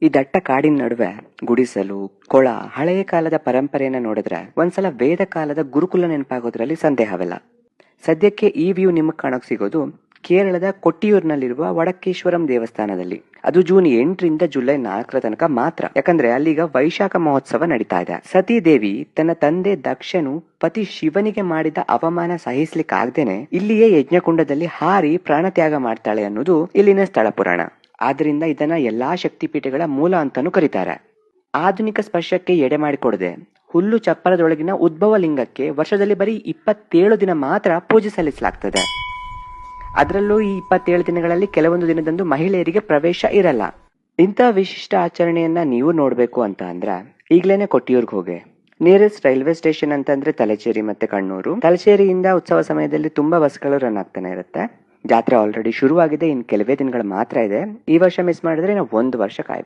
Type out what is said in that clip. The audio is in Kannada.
ಈ ದಟ್ಟ ಕಾಡಿನ ನಡುವೆ ಗುಡಿಸಲು, ಕೊಳ, ಹಳೆಯ ಕಾಲದ ಪರಂಪರೆಯನ್ನ ನೋಡಿದ್ರೆ ಒಂದ್ಸಲ ವೇದ ಕಾಲದ ಗುರುಕುಲ ನೆನಪಾಗೋದ್ರಲ್ಲಿ ಸಂದೇಹವಿಲ್ಲ. ಸದ್ಯಕ್ಕೆ ಈ ವ್ಯೂ ನಿಮಗೆ ಕಾಣೋಕ್ ಸಿಗೋದು ಕೇರಳದ ಕೊಟ್ಟಿಯೂರಿನಲ್ಲಿರುವ ವಡಕ್ಕೇಶ್ವರಂ ದೇವಸ್ಥಾನದಲ್ಲಿ. ಅದು ಜೂನ್ 8ರಿಂದ ಜುಲೈ 4 ತನಕ ಮಾತ್ರ. ಯಾಕಂದ್ರೆ ಅಲ್ಲಿಗ ವೈಶಾಖ ಮಹೋತ್ಸವ ನಡೀತಾ ಇದೆ. ಸತೀ ದೇವಿ ತನ್ನ ತಂದೆ ದಕ್ಷನು ಪತಿ ಶಿವನಿಗೆ ಮಾಡಿದ ಅವಮಾನ ಸಹಿಸ್ಲಿಕ್ಕಾಗ್ದೇನೆ ಇಲ್ಲಿಯೇ ಯಜ್ಞಕುಂಡದಲ್ಲಿ ಹಾರಿ ಪ್ರಾಣತ್ಯಾಗ ಮಾಡ್ತಾಳೆ ಅನ್ನೋದು ಇಲ್ಲಿನ ಸ್ಥಳ ಪುರಾಣ. ಆದ್ರಿಂದ ಇದನ್ನ ಎಲ್ಲಾ ಶಕ್ತಿಪೀಠಗಳ ಮೂಲ ಅಂತಾನೂ ಕರೀತಾರೆ. ಆಧುನಿಕ ಸ್ಪರ್ಶಕ್ಕೆ ಎಡೆ ಮಾಡಿಕೊಡದೆ ಹುಲ್ಲು ಚಪ್ಪರದೊಳಗಿನ ಉದ್ಭವ ಲಿಂಗಕ್ಕೆ ವರ್ಷದಲ್ಲಿ ಬರೀ 27 ದಿನ ಮಾತ್ರ ಪೂಜೆ ಸಲ್ಲಿಸಲಾಗ್ತದೆ. ಅದರಲ್ಲೂ ಈ 27 ದಿನಗಳಲ್ಲಿ ಕೆಲವೊಂದು ದಿನದಂದು ಮಹಿಳೆಯರಿಗೆ ಪ್ರವೇಶ ಇರಲ್ಲ. ಇಂಥ ವಿಶಿಷ್ಟ ಆಚರಣೆಯನ್ನ ನೀವು ನೋಡ್ಬೇಕು ಅಂತ ಅಂದ್ರೆ ಈಗ್ಲೇನೆ ಕೊಟ್ಟಿಯೂರ್ಗೆ ಹೋಗಿ. ನಿಯರೆಸ್ಟ್ ರೈಲ್ವೆ ಸ್ಟೇಷನ್ ಅಂತಂದ್ರೆ ತಲಚೇರಿ ಮತ್ತೆ ಕಣ್ಣೂರು. ತಲಚೇರಿಯಿಂದ ಉತ್ಸವ ಸಮಯದಲ್ಲಿ ತುಂಬಾ ಬಸ್ಗಳು ರನ್ ಆಗ್ತಾನೆ ಇರುತ್ತೆ. ಜಾತ್ರೆ ಆಲ್ರೆಡಿ ಶುರುವಾಗಿದೆ, ಇನ್ ಕೆಲವೇ ದಿನಗಳು ಮಾತ್ರ ಇದೆ. ಈ ವರ್ಷ ಮಿಸ್ ಮಾಡಿದ್ರೆ ನಾವು 1 ವರ್ಷ ಕಾಯ್ಬೇಕು.